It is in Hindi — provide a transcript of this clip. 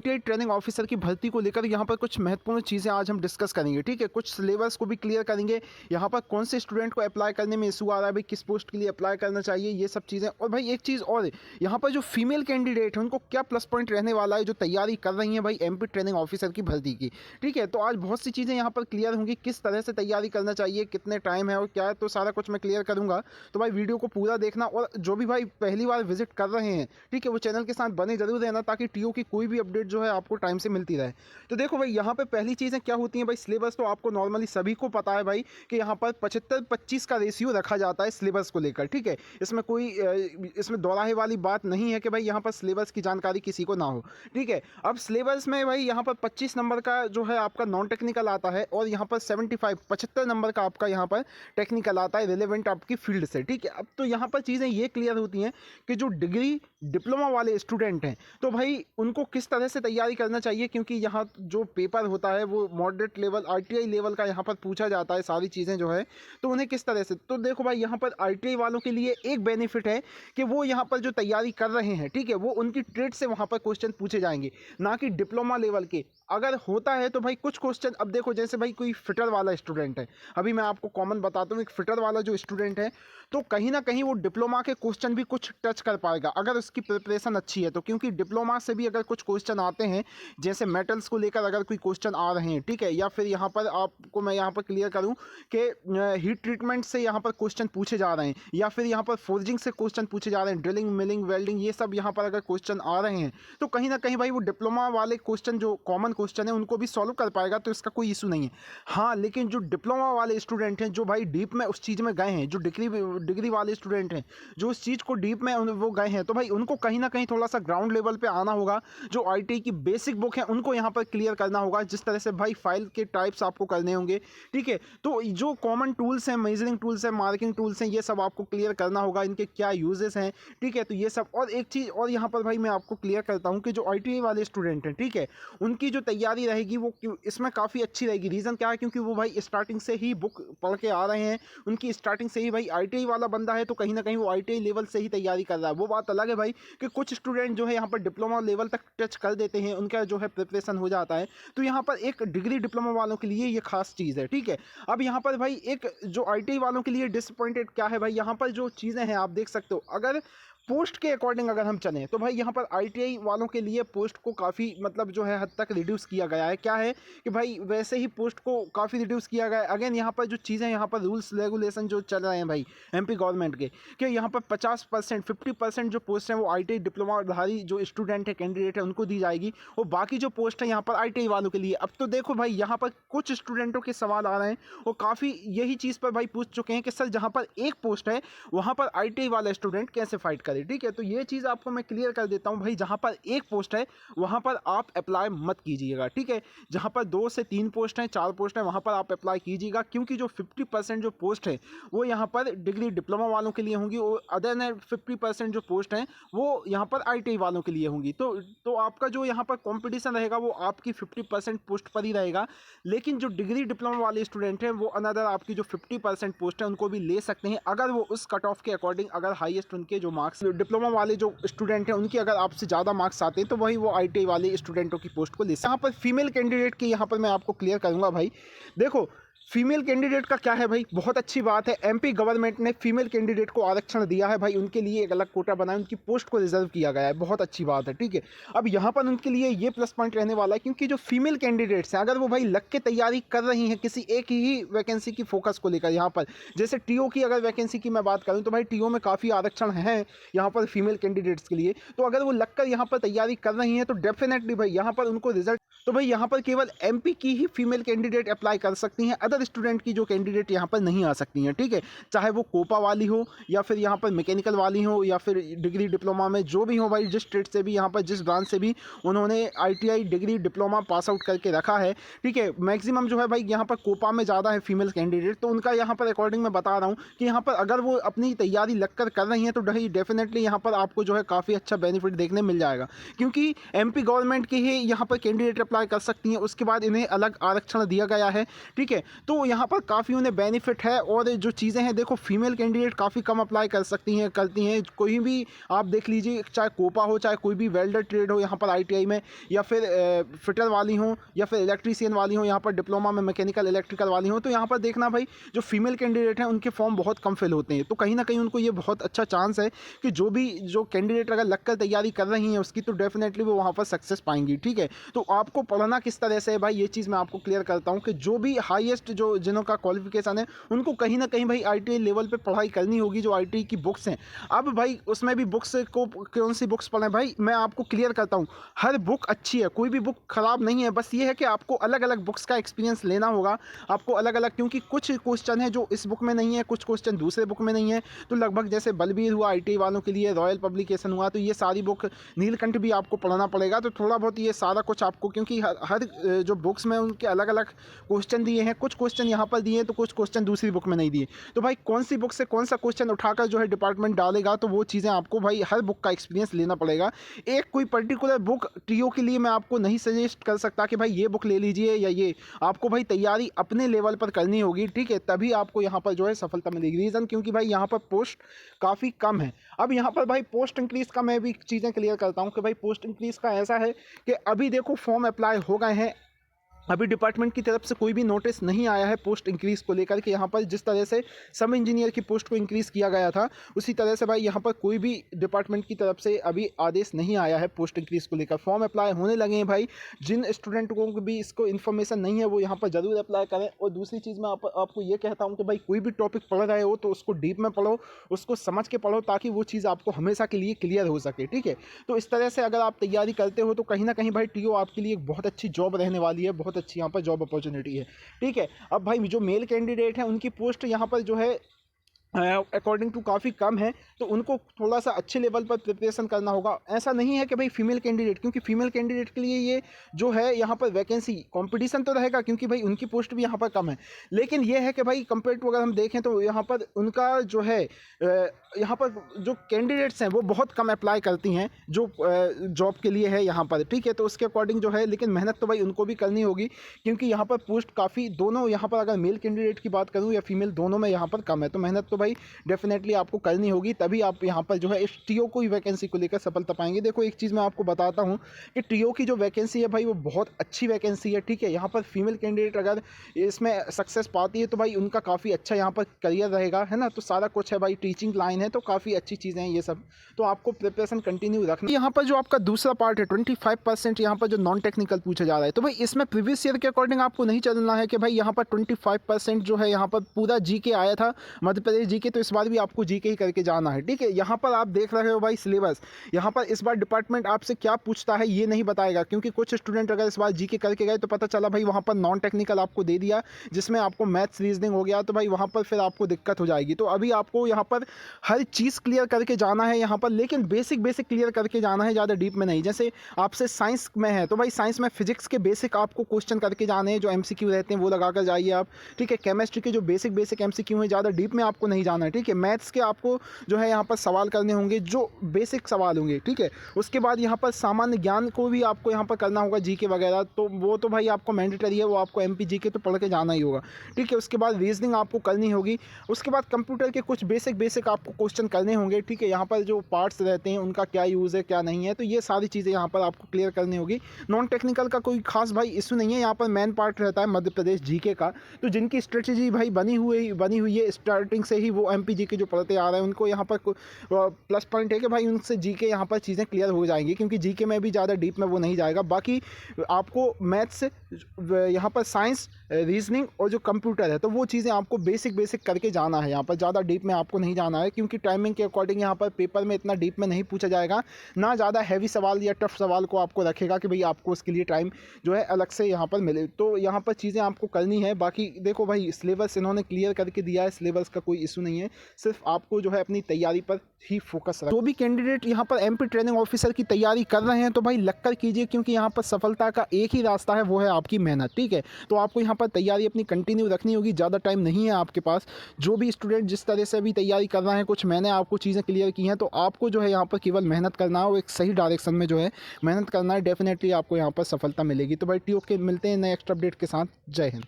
आईटीआई ट्रेनिंग ऑफिसर की भर्ती को लेकर यहाँ पर कुछ महत्वपूर्ण चीज़ें आज हम डिस्कस करेंगे, ठीक है। कुछ सिलेबस को भी क्लियर करेंगे, यहाँ पर कौन से स्टूडेंट को अप्लाई करने में इशू आ रहा है, भाई किस पोस्ट के लिए अप्लाई करना चाहिए, ये सब चीज़ें। और भाई एक चीज़ और, यहाँ पर जो फीमेल कैंडिडेट है उनको क्या प्लस पॉइंट रहने वाला है जो तैयारी कर रही है भाई एमपी ट्रेनिंग ऑफिसर की भर्ती की, ठीक है। तो आज बहुत सी चीज़ें यहाँ पर क्लियर होंगी, किस तरह से तैयारी करना चाहिए, कितने टाइम है और क्या है, तो सारा कुछ मैं क्लियर करूँगा। तो भाई वीडियो को पूरा देखना, और जो भी भाई पहली बार विजिट कर रहे हैं, ठीक है, वो चैनल के साथ बने जरूर रहना, ताकि टीओ की कोई भी अपडेट जो है आपको टाइम से मिलती रहे। तो देखो भाई यहाँ पे पहली चीज़ें क्या होती हैं भाई, सिलेबस तो आपको नॉर्मली सभी को पता है भाई कि यहाँ पर 75-25 का रेशियो रखा जाता है सिलेबस को लेकर, ठीक है। इसमें कोई इसमें दोराहे वाली बात नहीं है कि भाई यहाँ पर सिलेबस की जानकारी किसी को ना हो, ठीक है। अब सिलेबस में भाई यहाँ पर 25 नंबर का जो है आपका नॉन टेक्निकल आता है, और यहाँ पर 75 नंबर का आपका यहाँ पर टेक्निकल आता है रिलेवेंट आपकी फील्ड से, ठीक है। अब तो यहाँ पर चीज़ें ये क्लियर होती हैं कि जो डिग्री डिप्लोमा वाले स्टूडेंट हैं, तो भाई उनको किस तरह से तैयारी करना चाहिए, क्योंकि यहाँ जो पेपर होता है वो मॉडरेट लेवल आईटीआई लेवल का यहाँ पर पूछा जाता है सारी चीज़ें जो है, तो उन्हें किस तरह से। तो देखो भाई यहाँ पर आईटीआई वालों के लिए एक बेनिफिट है कि वो यहाँ पर जो तैयारी कर रहे हैं, ठीक है, वो उनकी ट्रेड से वहाँ पर क्वेश्चन पूछे जाएंगे, ना कि डिप्लोमा लेवल के। अगर होता है तो भाई कुछ क्वेश्चन, अब देखो जैसे भाई कोई फिटर वाला स्टूडेंट है, अभी मैं आपको कॉमन बताता हूँ, एक फिटर वाला जो स्टूडेंट है, तो कहीं ना कहीं वो डिप्लोमा के क्वेश्चन भी कुछ टच कर पाएगा अगर उसकी प्रिपरेशन अच्छी है तो, क्योंकि डिप्लोमा से भी अगर कुछ क्वेश्चन आते हैं, जैसे मेटल्स को लेकर अगर कोई क्वेश्चन आ रहे हैं, ठीक है, या फिर यहाँ पर आपको मैं यहाँ पर क्लियर करूँ कि हीट ट्रीटमेंट से यहाँ पर क्वेश्चन पूछे जा रहे हैं, या फिर यहाँ पर फोर्जिंग से क्वेश्चन पूछे जा रहे हैं, ड्रिलिंग मिलिंग वेल्डिंग, ये सब यहाँ पर अगर क्वेश्चन आ रहे हैं, तो कहीं ना कहीं भाई वो डिप्लोमा वाले क्वेश्चन जो कॉमन क्वेश्चन है उनको भी सॉल्व कर पाएगा, तो इसका कोई इशू नहीं है। हाँ, लेकिन जो डिप्लोमा वाले स्टूडेंट हैं, जो भाई डीप में उस चीज़ में गए हैं, जो डिग्री वाले स्टूडेंट हैं, जो उस चीज़ को डीप में वो गए हैं, तो भाई उनको कहीं ना कहीं थोड़ा सा ग्राउंड लेवल पे आना होगा। जो आईटीआई की बेसिक बुक है उनको यहाँ पर क्लियर करना होगा, जिस तरह से भाई फाइल के टाइप्स आपको करने होंगे, ठीक है। तो जो कॉमन टूल्स हैं, मेजरिंग टूल्स हैं, मार्किंग टूल्स हैं, ये सब आपको क्लियर करना होगा, इनके क्या यूजेस हैं, ठीक है। तो ये सब, और एक चीज़ और यहाँ पर भाई मैं आपको क्लियर करता हूँ कि जो आईटीआई वाले स्टूडेंट हैं, ठीक है, उनकी जो तैयारी रहेगी वो इसमें काफ़ी अच्छी रहेगी। रीज़न क्या है, क्योंकि वो भाई स्टार्टिंग से ही बुक पढ़ के आ रहे हैं, उनकी स्टार्टिंग से ही भाई आईटीआई वाला बंदा है, तो कहीं ना कहीं वो आईटीआई लेवल से ही तैयारी कर रहा है। वो बात अलग है भाई कि कुछ स्टूडेंट जो है यहाँ पर डिप्लोमा लेवल तक टच कर देते हैं, उनका जो है प्रिपरेशन हो जाता है। तो यहाँ पर एक डिग्री डिप्लोमा वालों के लिए ये खास चीज़ है, ठीक है। अब यहाँ पर भाई एक जो आईटीआई वालों के लिए डिसअपॉइंटेड क्या है भाई, यहाँ पर जो चीज़ें हैं आप देख सकते हो, अगर पोस्ट के अकॉर्डिंग अगर हम चलें तो भाई यहाँ पर आईटीआई वालों के लिए पोस्ट को काफ़ी मतलब जो है हद तक रिड्यूस किया गया है। क्या है कि भाई वैसे ही पोस्ट को काफ़ी रिड्यूस किया गया है। अगेन यहाँ पर जो चीज़ें, यहाँ पर रूल्स रेगुलेशन जो चल रहे हैं भाई एमपी गवर्नमेंट के, कि यहाँ पर 50% 50% जो पोस्ट हैं वो आईटीआई डिप्लोमाधारी जो स्टूडेंट है, कैंडिडेट है, उनको दी जाएगी, और बाकी जो पोस्ट है यहाँ पर आईटीआई वालों के लिए। अब तो देखो भाई यहाँ पर कुछ स्टूडेंटों के सवाल आ रहे हैं, वो काफ़ी यही चीज़ पर भाई पूछ चुके हैं कि सर जहाँ पर एक पोस्ट है वहाँ पर आईटीआई वाला स्टूडेंट कैसे फाइट करे, ठीक है। तो ये चीज़ आपको मैं क्लियर कर देता हूँ भाई, जहाँ पर एक पोस्ट है वहाँ पर आप अप्लाई मत कीजिएगा, ठीक है। जहाँ पर 2 से 3 पोस्ट हैं, 4 पोस्ट हैं, वहाँ पर आप अप्लाई कीजिएगा, क्योंकि जो 50% जो पोस्ट है वो यहाँ पर डिग्री डिप्लोमा वालों के लिए होंगी, और अदर ने 50% जो पोस्ट हैं वो यहाँ पर आईटीआई वालों के लिए होंगी। तो आपका जो यहाँ पर कॉम्पिटिशन रहेगा वो आपकी 50% पोस्ट पर ही रहेगा। लेकिन जो डिग्री डिप्लोमा वाले स्टूडेंट हैं वो अनदर आपकी जो 50% पोस्ट है उनको भी ले सकते हैं, अगर वो उस कट ऑफ के अकॉर्डिंग, अगर हाईएस्ट उनके जो मार्क्स डिप्लोमा वाले जो स्टूडेंट हैं उनके अगर आपसे ज़्यादा मार्क्स आते हैं तो वही वो आईटीआई वाले स्टूडेंटों की पोस्ट को ले सकते हैं। यहाँ पर फीमेल कैंडिडेट की यहाँ पर मैं आपको क्लियर करूँगा भाई। देखो फीमेल कैंडिडेट का क्या है भाई, बहुत अच्छी बात है, एमपी गवर्नमेंट ने फीमेल कैंडिडेट को आरक्षण दिया है भाई, उनके लिए एक अलग कोटा बनाया, उनकी पोस्ट को रिजर्व किया गया है, बहुत अच्छी बात है, ठीक है। अब यहाँ पर उनके लिए ये प्लस पॉइंट रहने वाला है, क्योंकि जो फीमेल कैंडिडेट्स हैं अगर वो भाई लग के तैयारी कर रही हैं किसी एक ही वैकेंसी की फोकस को लेकर, यहाँ पर जैसे टीओ की अगर वैकेंसी की मैं बात करूँ तो भाई टीओ में काफ़ी आरक्षण है यहाँ पर फीमेल कैंडिडेट्स के लिए, तो अगर वो लग कर यहाँ पर तैयारी कर रही हैं तो डेफिनेटली भाई यहाँ पर उनको रिजल्ट, तो भाई यहाँ पर केवल एमपी की ही फीमेल कैंडिडेट अप्लाई कर सकती हैं, अदर स्टूडेंट की जो कैंडिडेट यहाँ पर नहीं आ सकती हैं, ठीक है। चाहे वो कोपा वाली हो या फिर यहाँ पर मैकेनिकल वाली हो या फिर डिग्री डिप्लोमा में जो भी हो भाई, जिस स्टेट से भी यहाँ पर जिस ब्रांच से भी उन्होंने ITI degree diploma pass out करके रखा है, ठीक है। मैक्सिमम जो है भाई यहाँ पर कोपा में ज़्यादा है फीमेल कैंडिडेट, तो उनका यहाँ पर अकॉर्डिंग मैं बता रहा हूँ कि यहाँ पर अगर वो अपनी तैयारी लग कर रही हैं तो डेफिनेटली यहाँ पर आपको जो है काफ़ी अच्छा बेनिफिट देखने मिल जाएगा, क्योंकि एमपी गवर्नमेंट के ही यहाँ पर कैंडिडेट अप्लाई कर सकती हैं, उसके बाद इन्हें अलग आरक्षण दिया गया है, ठीक है। तो यहाँ पर काफ़ी उन्हें बेनिफिट है। और जो चीज़ें हैं देखो, फीमेल कैंडिडेट काफ़ी कम अप्लाई कर सकती हैं, करती हैं। कोई भी आप देख लीजिए, चाहे कोपा हो, चाहे कोई भी वेल्डर ट्रेड हो यहाँ पर ITI में, या फिर फिटर वाली हो, या फिर इलेक्ट्रीशियन वाली हो, यहाँ पर डिप्लोमा में मैकेनिकल इलेक्ट्रिकल वाली हो, तो यहाँ पर देखना भाई जो फीमेल कैंडिडेट हैं उनके फॉर्म बहुत कम फिल होते हैं। तो कहीं ना कहीं उनको ये बहुत अच्छा चांस है कि जो कैंडिडेट अगर लगकर तैयारी कर रही हैं उसकी, तो डेफिनेटली वो वहाँ पर सक्सेस पाएंगी, ठीक है। तो आपको पढ़ना किस तरह से है भाई, ये चीज़ मैं आपको क्लियर करता हूँ कि जो भी हाईएस्ट जो जिनों का क्वालिफिकेशन है उनको कहीं ना कहीं भाई ITI लेवल पे पढ़ाई करनी होगी, जो ITI की बुक्स हैं। अब भाई उसमें भी बुक्स को कौन सी बुक्स पढ़ें भाई, मैं आपको क्लियर करता हूँ। हर बुक अच्छी है, कोई भी बुक ख़राब नहीं है, बस ये है कि आपको अलग अलग बुक्स का एक्सपीरियंस लेना होगा आपको अलग अलग, क्योंकि कुछ क्वेश्चन है जो इस बुक में नहीं है, कुछ क्वेश्चन दूसरे बुक में नहीं है। तो लगभग जैसे बलबीर हुआ ITI वालों के लिए, रॉयल पब्लिकेशन हुआ, तो ये सारी बुक, नीलकंठ भी आपको पढ़ना पड़ेगा। तो थोड़ा बहुत ये सारा कुछ आपको, क्योंकि हर जो बुक्स में उनके अलग अलग क्वेश्चन दिए हैं, कुछ क्वेश्चन यहाँ पर दिए हैं तो कुछ क्वेश्चन दूसरी बुक में नहीं दिए। तो भाई कौन सी बुक से कौन सा क्वेश्चन उठाकर जो है डिपार्टमेंट डालेगा, तो वो चीज़ें आपको भाई हर बुक का एक्सपीरियंस लेना पड़ेगा। एक कोई पर्टिकुलर बुक TO के लिए मैं आपको नहीं सजेस्ट कर सकता कि भाई ये बुक ले लीजिए या ये, आपको भाई तैयारी अपने लेवल पर करनी होगी, ठीक है, तभी आपको यहाँ पर जो है सफलता मिलेगी। रीज़न क्योंकि भाई यहाँ पर पोस्ट काफ़ी कम है। अब यहाँ पर भाई पोस्ट इंक्रीज़ का मैं भी चीज़ें क्लियर करता हूँ कि भाई पोस्ट इंक्रीज़ का ऐसा है कि अभी देखो फॉर्म अप्लाई हो गए हैं, अभी डिपार्टमेंट की तरफ से कोई भी नोटिस नहीं आया है पोस्ट इंक्रीज़ को लेकर के। यहाँ पर जिस तरह से सब इंजीनियर की पोस्ट को इंक्रीज़ किया गया था, उसी तरह से भाई यहाँ पर कोई भी डिपार्टमेंट की तरफ से अभी आदेश नहीं आया है पोस्ट इंक्रीज़ को लेकर। फॉर्म अप्लाई होने लगे हैं भाई, जिन स्टूडेंट को भी इसको इन्फॉर्मेशन नहीं है वो यहाँ पर ज़रूर अप्लाई करें। और दूसरी चीज़ मैं आपको ये कहता हूँ कि भाई कोई भी टॉपिक पढ़ रहे हो तो उसको डीप में पढ़ो, उसको समझ के पढ़ो, ताकि वो चीज़ आपको हमेशा के लिए क्लियर हो सके, ठीक है। तो इस तरह से अगर आप तैयारी करते हो तो कहीं ना कहीं भाई TO आपके लिए एक बहुत अच्छी जॉब रहने वाली है, बहुत अच्छी यहाँ पर जॉब अपॉर्चुनिटी है, ठीक है। अब भाई जो मेल कैंडिडेट हैं उनकी पोस्ट यहाँ पर जो है अकॉर्डिंग टू काफ़ी कम है, तो उनको थोड़ा सा अच्छे लेवल पर प्रिपरेशन करना होगा। ऐसा नहीं है कि भाई फीमेल कैंडिडेट, क्योंकि फीमेल कैंडिडेट के लिए ये जो है यहाँ पर वैकेंसी कंपटीशन तो रहेगा, क्योंकि भाई उनकी पोस्ट भी यहाँ पर कम है। लेकिन ये है कि भाई कंपेयर टू अगर हम देखें तो यहाँ पर उनका जो है यहाँ पर जो कैंडिडेट्स हैं वो बहुत कम अप्लाई करती हैं जो जॉब के लिए है यहाँ पर, ठीक है। तो उसके अकॉर्डिंग जो है, लेकिन मेहनत तो भाई उनको भी करनी होगी, क्योंकि यहाँ पर पोस्ट काफ़ी दोनों, यहाँ पर अगर मेल कैंडिडेट की बात करूँ या फीमेल, दोनों में यहाँ पर कम है। तो मेहनत तो भाई डेफिनेटली आपको करनी होगी, तभी आप यहाँ पर जो है इस TO को ही वैकेंसी को लेकर सफलता पाएंगे। देखो एक चीज़ मैं आपको बताता हूँ कि TO की जो वैकेंसी है भाई वो बहुत अच्छी वैकेंसी है, ठीक है। यहाँ पर फीमेल कैंडिडेट अगर इसमें सक्सेस पाती है तो भाई उनका काफ़ी अच्छा यहाँ पर करियर रहेगा, है ना। तो सारा कुछ है भाई, टीचिंग लाइन है, तो काफ़ी अच्छी चीज़ें हैं ये सब। तो आपको प्रिपरेशन कंटिन्यू रखना। यहाँ पर जो आपका दूसरा पार्ट है 25% यहाँ पर जो नॉन टेक्निकल पूछा जा रहा है, तो भाई इसमें प्रीवियस ईयर के अकॉर्डिंग आपको नहीं चलना है कि भाई यहाँ पर 25% जो है यहाँ पर पूरा GK आया था, मध्य प्रदेश GK, तो इस बार भी आपको GK ही करके जाना है, ठीक है। यहाँ पर आप देख रहे हो भाई सिलेबस, यहाँ पर इस बार डिपार्टमेंट आपसे क्या पूछता है ये नहीं बताएगा, क्योंकि कुछ स्टूडेंट अगर इस बार GK करके गए तो पता चला भाई वहाँ पर नॉन टेक्निकल आपको दे दिया, जिसमें आपको मैथ्स रीजनिंग हो गया, तो भाई वहाँ पर फिर आपको दिक्कत हो जाएगी। तो अभी आपको यहाँ पर हर चीज़ क्लियर करके जाना है यहाँ पर, लेकिन बेसिक क्लियर करके जाना है, ज़्यादा डीप में नहीं। जैसे आपसे साइंस में है तो भाई साइंस में फिजिक्स के बेसिक आपको क्वेश्चन करके जाने हैं, जो MCQ रहते हैं वो लगा कर जाइए आप, ठीक है। केमिस्ट्री के जो बेसिक MCQ हैं, ज़्यादा डीप में आपको नहीं जाना है, ठीक है। मैथ्स के आपको जो है यहाँ पर सवाल करने होंगे, जो बेसिक सवाल होंगे, ठीक है। उसके बाद यहाँ पर सामान्य ज्ञान को भी आपको यहाँ पर करना होगा, GK वगैरह, तो वो तो भाई आपको मैंडेटरी है, वो आपको MP GK तो पढ़ के जाना ही होगा, ठीक है। उसके बाद रीजनिंग आपको करनी होगी, उसके बाद कंप्यूटर के कुछ बेसिक आपको क्वेश्चन करने होंगे, ठीक है। यहाँ पर जो पार्ट्स रहते हैं उनका क्या यूज़ है क्या नहीं है, तो ये सारी चीज़ें यहाँ पर आपको क्लियर करनी होगी। नॉन टेक्निकल का कोई खास भाई इशू नहीं है, यहाँ पर मेन पार्ट रहता है मध्य प्रदेश GK का। तो जिनकी स्ट्रेटजी भाई बनी हुई है स्टार्टिंग से ही, वो MP GK जो पढ़ते आ रहे हैं उनको यहाँ पर प्लस पॉइंट है कि भाई उनसे GK यहाँ पर चीज़ें क्लियर हो जाएंगी, क्योंकि GK में भी ज़्यादा डीप में वो नहीं जाएगा। बाकी आपको मैथ्स, यहाँ पर साइंस, रीजनिंग और जो कंप्यूटर है, तो वो चीज़ें आपको बेसिक करके जाना है, यहाँ पर ज़्यादा डीप में आपको नहीं जाना है, क्योंकि टाइमिंग के अकॉर्डिंग यहाँ पर पेपर में इतना डीप में नहीं पूछा जाएगा, ना ज़्यादा हैवी सवाल या टफ सवाल को आपको रखेगा कि भाई आपको उसके लिए टाइम जो है अलग से यहाँ पर मिले। तो यहाँ पर चीज़ें आपको करनी है। बाकी देखो भाई सिलेबस इन्होंने क्लियर करके दिया है, सिलेबस का कोई इशू नहीं है, सिर्फ आपको जो है अपनी तैयारी पर ही फोकस रखना। जो भी कैंडिडेट यहाँ पर MP ट्रेनिंग ऑफिसर की तैयारी कर रहे हैं तो भाई लगकर कीजिए, क्योंकि यहाँ पर सफलता का एक ही रास्ता है, वो है आपकी मेहनत, ठीक है। तो आपको यहाँ पर तैयारी अपनी कंटिन्यू रखनी होगी, ज़्यादा टाइम नहीं है आपके पास। जो भी स्टूडेंट जिस तरह से अभी तैयारी कर रहे हैं, कुछ मैंने आपको चीज़ें क्लियर की हैं, तो आपको जो है यहाँ पर केवल मेहनत करना है और एक सही डायरेक्शन में जो है मेहनत करना है। डेफिनेटली आपको यहाँ पर सफलता मिलेगी। तो भाई टी ओके, मिलते हैं नए एक्स्ट्रा अपडेट के साथ। जय हिंद।